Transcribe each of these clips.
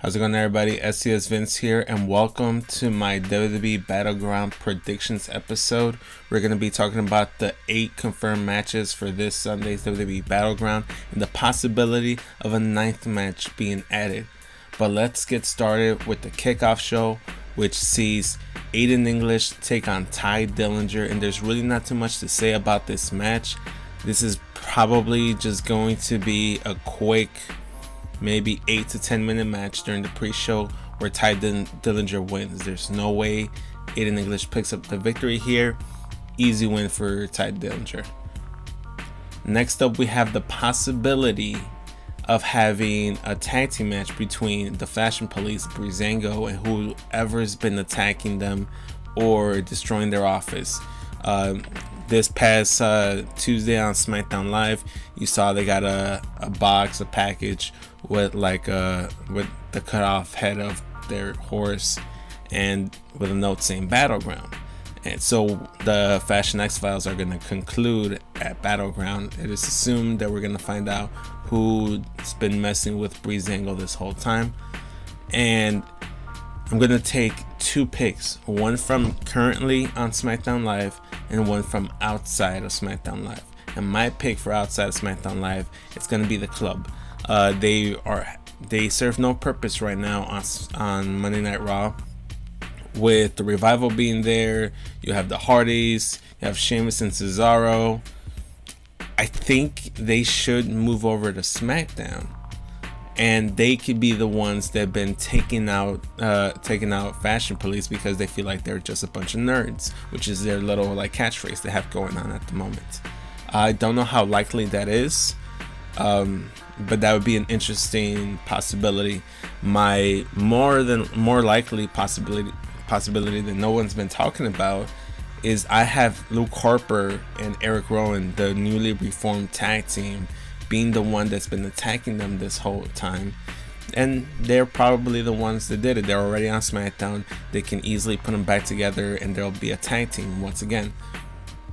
How's it going, everybody? SESvince here, and welcome to my WWE Battleground predictions episode. We're going to be talking about the 8 confirmed matches for this Sunday's WWE Battleground and the possibility of a 9th match being added. But let's get started with the kickoff show, which sees Aiden English take on Ty Dillinger, and there's really not too much to say about this match. This is probably just going to be a quick, maybe 8 to 10 minute match during the pre-show where Ty Dillinger wins. There's no way Aiden English picks up the victory here. Easy win for Ty Dillinger. Next up, we have the possibility of having a tag team match between the Fashion Police, Breezango, and whoever's been attacking them or destroying their office. This past Tuesday on SmackDown Live, you saw they got a package with with the cut off head of their horse and with a note saying Battleground. And so the Fashion X-Files are going to conclude at Battleground. It is assumed that we're going to find out who's been messing with Breezango this whole time. And I'm going to take 2 picks, one from currently on SmackDown Live and one from outside of SmackDown Live. And my pick for outside of SmackDown Live is going to be the Club. They serve no purpose right now on Monday Night Raw. With the Revival being there, you have the Hardys, you have Sheamus and Cesaro. I think they should move over to SmackDown, and they could be the ones that have been taking out Fashion Police because they feel like they're just a bunch of nerds, which is their little catchphrase they have going on at the moment. I don't know how likely that is, but that would be an interesting possibility. My more likely possibility that no one's been talking about is I have Luke Harper and Eric Rowan, the newly reformed tag team, being the one that's been attacking them this whole time. And they're probably the ones that did it. They're already on SmackDown. They can easily put them back together and there'll be a tag team once again.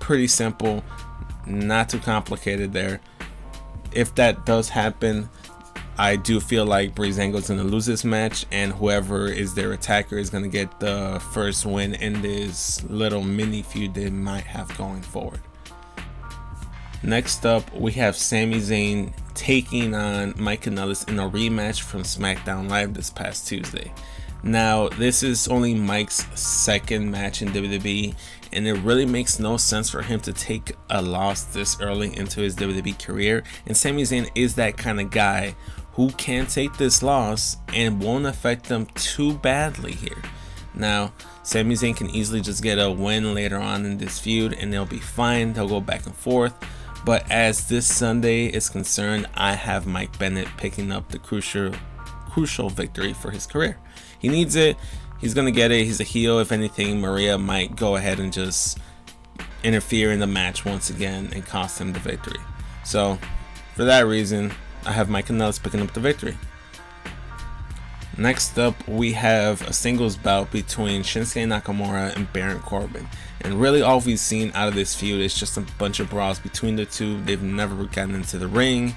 Pretty simple, not too complicated there. If that does happen, I do feel like Breezango's going to lose this match, and whoever is their attacker is going to get the first win in this little mini feud they might have going forward. Next up, we have Sami Zayn taking on Mike Kanellis in a rematch from SmackDown Live this past Tuesday. Now, this is only Mike's second match in WWE, and it really makes no sense for him to take a loss this early into his WWE career. And Sami Zayn is that kind of guy who can take this loss and won't affect them too badly here. Now, Sami Zayn can easily just get a win later on in this feud and they'll be fine. They'll go back and forth. But as this Sunday is concerned, I have Mike Bennett picking up the crucial victory for his career. He needs it. He's going to get it. He's a heel. If anything, Maria might go ahead and just interfere in the match once again and cost him the victory. So, for that reason, I have Mike Kanellis picking up the victory. Next up, we have a singles bout between Shinsuke Nakamura and Baron Corbin. And really all we've seen out of this feud is just a bunch of brawls between the two. They've never gotten into the ring.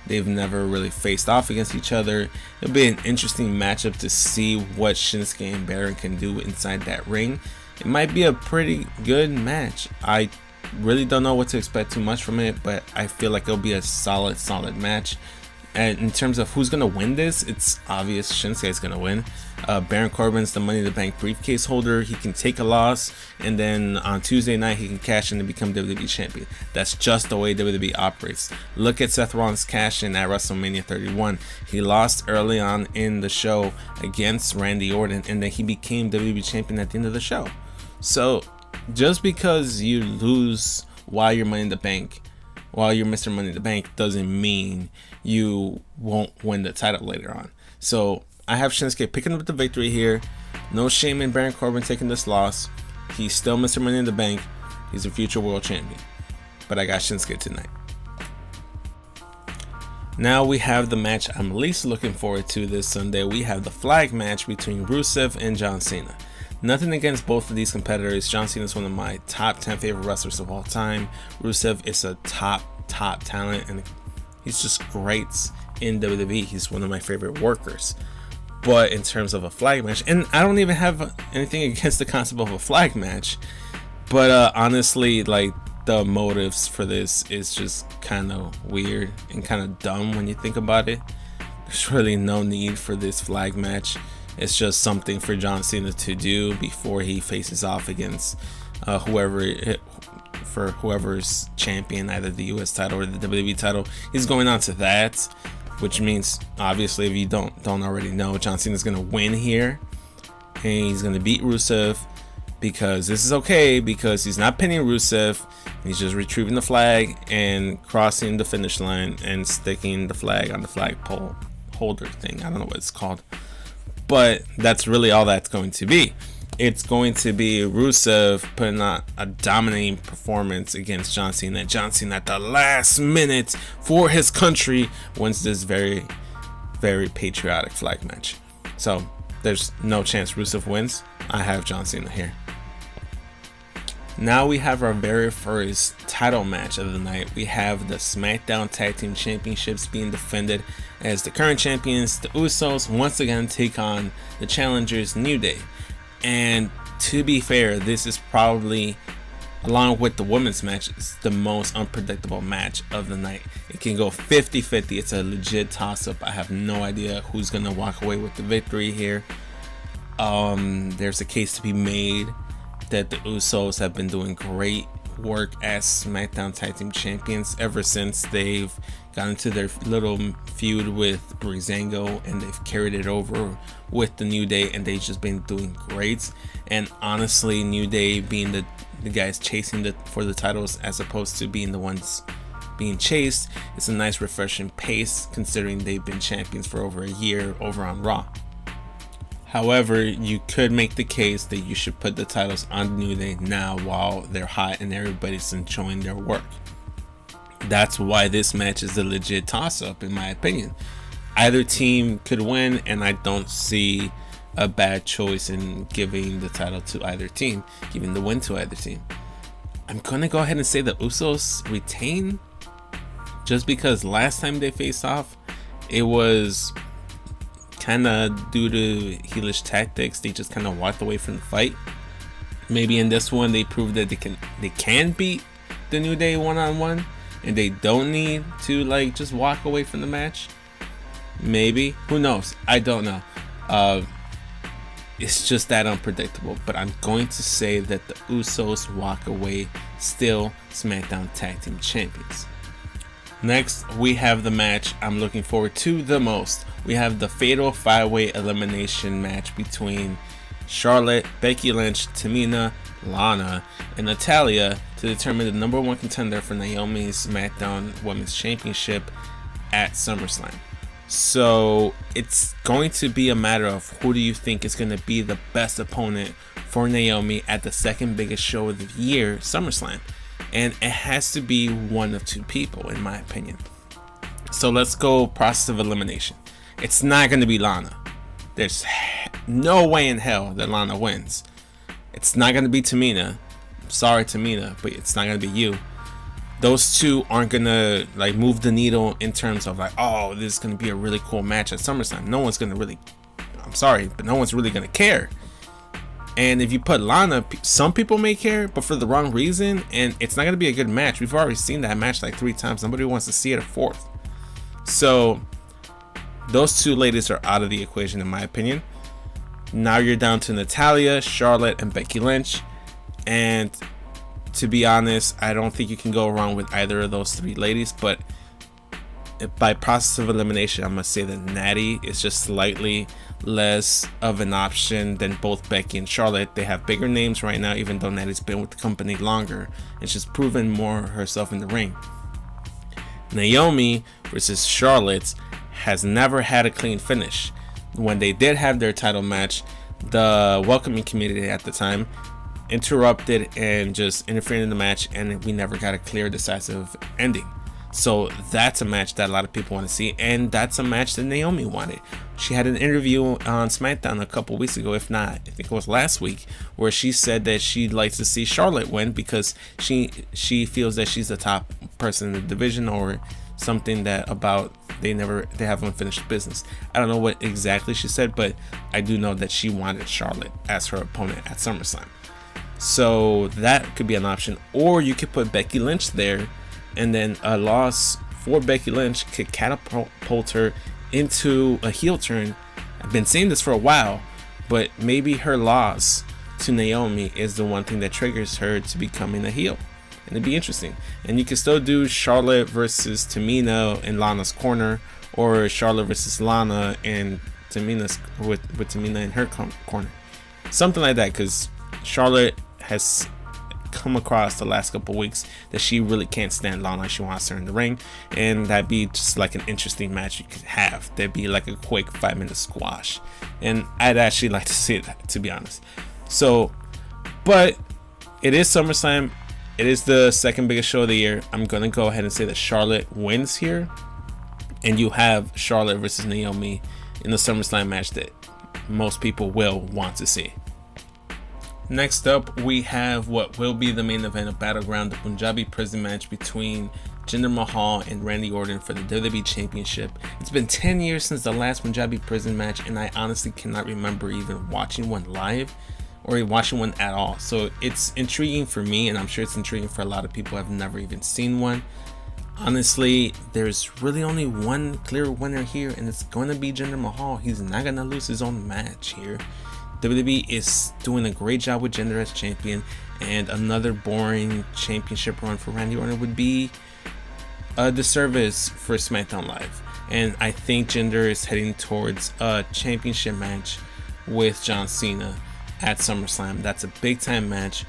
They've never really faced off against each other. It'll be an interesting matchup to see what Shinsuke and Baron can do inside that ring. It might be a pretty good match. I really don't know what to expect too much from it, but I feel like it'll be a solid match. And in terms of who's gonna win this, it's obvious Shinsuke's gonna win. Baron Corbin's the Money in the Bank briefcase holder. He can take a loss, and then on Tuesday night he can cash in and become WWE champion. That's just the way WWE operates. Look at Seth Rollins' cash in at WrestleMania 31. He lost early on in the show against Randy Orton, and then he became WWE champion at the end of the show. So just because you lose while you're Money in the Bank, while you're Mr. Money in the Bank, doesn't mean you won't win the title later on. So I have Shinsuke picking up the victory here. No shame in Baron Corbin taking this loss. He's still Mr. Money in the Bank. He's a future world champion. But I got Shinsuke tonight. Now we have the match I'm least looking forward to this Sunday. We have the flag match between Rusev and John Cena. Nothing against both of these competitors. John Cena is one of my top 10 favorite wrestlers of all time. Rusev is a top talent, and he's just great in WWE. He's one of my favorite workers. But in terms of a flag match, and I don't even have anything against the concept of a flag match, but honestly, like, the motives for this is just kind of weird and kind of dumb when you think about it. There's really no need for this flag match. It's just something for John Cena to do before he faces off against whoever's champion, either the US title or the WWE title. He's going on to that, which means, obviously, if you don't already know, John Cena's gonna win here, and he's gonna beat Rusev, because this is okay, because he's not pinning Rusev. He's just retrieving the flag and crossing the finish line and sticking the flag on the flagpole holder thing. I don't know what it's called, but that's really all that's going to be. It's going to be Rusev putting on a dominating performance against John Cena. John Cena at the last minute for his country wins this very, very patriotic flag match. So there's no chance Rusev wins. I have John Cena here. Now we have our very first title match of the night. We have the SmackDown Tag Team Championships being defended as the current champions, the Usos, once again take on the challengers, New Day. And to be fair, this is probably, along with the women's match, it's the most unpredictable match of the night. It can go 50-50. It's a legit toss-up. I have no idea who's going to walk away with the victory here. There's a case to be made that the Usos have been doing great work as SmackDown Tag Team Champions ever since they've got into their little feud with Breezango, and they've carried it over with the New Day, and they've just been doing great. And honestly, New Day being the guys chasing for the titles as opposed to being the ones being chased, it's a nice refreshing pace considering they've been champions for over a year over on Raw. However, you could make the case that you should put the titles on New Day now while they're hot and everybody's enjoying their work. That's why this match is a legit toss-up, in my opinion. Either team could win, and I don't see a bad choice in giving the title to either team, giving the win to either team. I'm gonna go ahead and say the Usos retain, just because last time they faced off, it was kind of due to heelish tactics. They just kind of walked away from the fight. Maybe in this one they proved that they can beat the New Day one-on-one, and they don't need to like just walk away from the match. Maybe, who knows? I don't know. It's just that unpredictable. But I'm going to say that the Usos walk away still SmackDown Tag Team Champions. Next, we have the match I'm looking forward to the most. We have the Fatal 5-Way Elimination match between Charlotte, Becky Lynch, Tamina, Lana, and Natalya to determine the number one contender for Naomi's SmackDown Women's Championship at SummerSlam. So it's going to be a matter of who do you think is going to be the best opponent for Naomi at the second biggest show of the year, SummerSlam. And it has to be one of two people, in my opinion. So let's go process of elimination. It's not going to be Lana. There's no way in hell that Lana wins. It's not going to be Tamina. I'm sorry, Tamina, but it's not going to be you. Those two aren't going to like move the needle in terms of like, oh, this is going to be a really cool match at SummerSlam. No one's going to really, I'm sorry, but no one's really going to care. And if you put Lana, some people may care, but for the wrong reason, and it's not going to be a good match. We've already seen that match like 3 times. Nobody wants to see it a fourth. So those two ladies are out of the equation, in my opinion. Now you're down to Natalya, Charlotte, and Becky Lynch. And to be honest, I don't think you can go wrong with either of those 3 ladies. But by process of elimination, I'm going to say that Natty is just slightly less of an option than both Becky and Charlotte. They have bigger names right now, even though Natty's been with the company longer and she's proven more herself in the ring. Naomi versus Charlotte has never had a clean finish. When they did have their title match, the welcoming community at the time interrupted and just interfered in the match, and we never got a clear, decisive ending. So that's a match that a lot of people want to see, and that's a match that Naomi wanted. She had an interview on SmackDown a couple weeks ago, if not, I think it was last week, where she said that she'd like to see Charlotte win because she feels that she's the top person in the division, or something that about they have unfinished business. I don't know what exactly she said, but I do know that she wanted Charlotte as her opponent at SummerSlam. So that could be an option. Or you could put Becky Lynch there, and then a loss for Becky Lynch could catapult her into a heel turn. I've been saying this for a while, but maybe her loss to Naomi is the one thing that triggers her to becoming a heel. And it'd be interesting. And you can still do Charlotte versus Tamina in Lana's corner, or Charlotte versus Lana and Tamina's with Tamina in her corner. Something like that, because Charlotte has come across the last couple weeks that she really can't stand Lana. She wants her in the ring, and that'd be just like an interesting match you could have. That'd be like a quick 5-minute squash, and I'd actually like to see that, to be honest. So, but it is SummerSlam. It is the second biggest show of the year. I'm gonna go ahead and say that Charlotte wins here, and you have Charlotte versus Naomi in the SummerSlam match that most people will want to see. Next up, we have what will be the main event of Battleground, the Punjabi Prison match between Jinder Mahal and Randy Orton for the WWE Championship. It's been 10 years since the last Punjabi Prison match, and I honestly cannot remember even watching one live or watching one at all. So it's intriguing for me, and I'm sure it's intriguing for a lot of people who have never even seen one. Honestly, there's really only one clear winner here, and it's going to be Jinder Mahal. He's not going to lose his own match here. WWE is doing a great job with Jinder as champion, and another boring championship run for Randy Orton would be a disservice for SmackDown Live. And I think Jinder is heading towards a championship match with John Cena at SummerSlam. That's a big time match.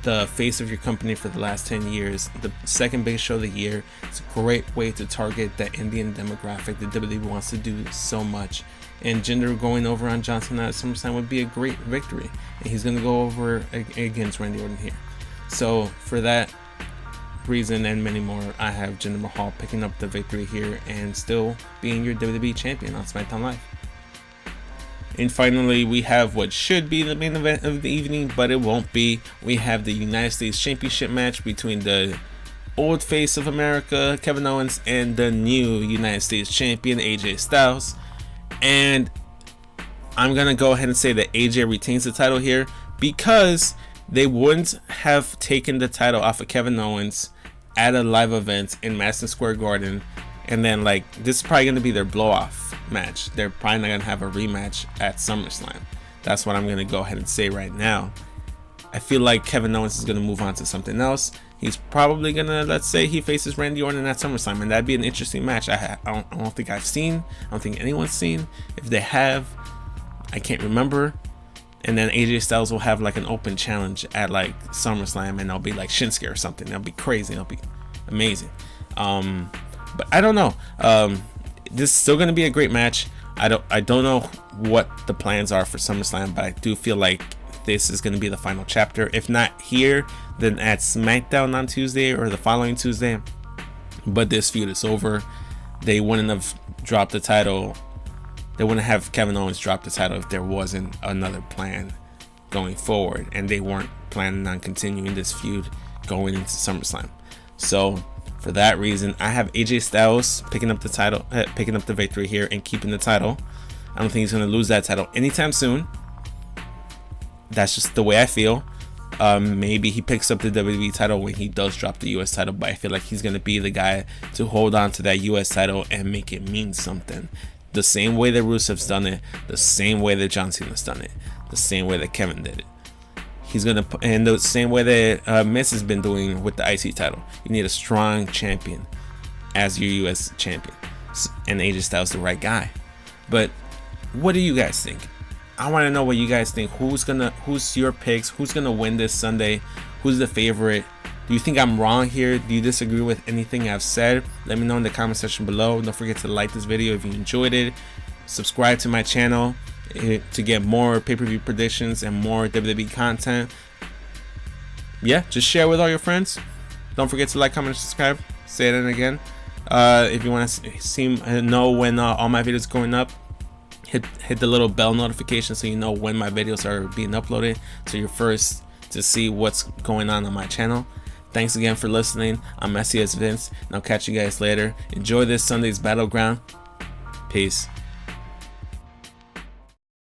The face of your company for the last 10 years, the second biggest show of the year. It's a great way to target that Indian demographic that WWE wants to do so much. And Jinder going over on John Cena at SummerSlam would be a great victory. And he's going to go over against Randy Orton here. So for that reason and many more, I have Jinder Mahal picking up the victory here and still being your WWE champion on SmackDown Live. And finally, we have what should be the main event of the evening, but it won't be. We have the United States Championship match between the old face of America, Kevin Owens, and the new United States champion, AJ Styles. And I'm going to go ahead and say that AJ retains the title here, because they wouldn't have taken the title off of Kevin Owens at a live event in Madison Square Garden. And then, like, this is probably going to be their blow-off match. They're probably not going to have a rematch at SummerSlam. That's what I'm going to go ahead and say right now. I feel like Kevin Owens is going to move on to something else. He's probably going to, let's say he faces Randy Orton at SummerSlam, and that'd be an interesting match. I don't think I've seen. I don't think anyone's seen. If they have, I can't remember. And then AJ Styles will have like an open challenge at like SummerSlam, and it'll be like Shinsuke or something. It'll be crazy. It'll be amazing. But I don't know. This is still going to be a great match. I don't know what the plans are for SummerSlam, but I do feel like this is going to be the final chapter. If not here, then at SmackDown on Tuesday or the following Tuesday. But this feud is over. They wouldn't have dropped the title. They wouldn't have Kevin Owens drop the title if there wasn't another plan going forward, and they weren't planning on continuing this feud going into SummerSlam. So for that reason, I have AJ Styles picking up the title, picking up the victory here and keeping the title. I don't think he's going to lose that title anytime soon. That's just the way I feel. Maybe he picks up the WWE title when he does drop the US title, but I feel like he's going to be the guy to hold on to that US title and make it mean something. The same way that Rusev's done it, the same way that John Cena's done it, the same way that Kevin did it. He's going to, and the same way that Miz has been doing with the IC title. You need a strong champion as your US champion. And AJ Styles the right guy. But what do you guys think? I want to know what you guys think. Who's your picks? Who's gonna win this Sunday? Who's the favorite? Do you think I'm wrong here? Do you disagree with anything I've said? Let me know in the comment section below. Don't forget to like this video if you enjoyed it. Subscribe to my channel to get more pay-per-view predictions and more WWE content. Yeah, just share with all your friends. Don't forget to like, comment, and subscribe. Say it again. If you want to know when all my videos are going up, hit the little bell notification so you know when my videos are being uploaded, so you're first to see what's going on my channel. Thanks again for listening. I'm SESvince, and I'll catch you guys later. Enjoy this Sunday's Battleground. Peace.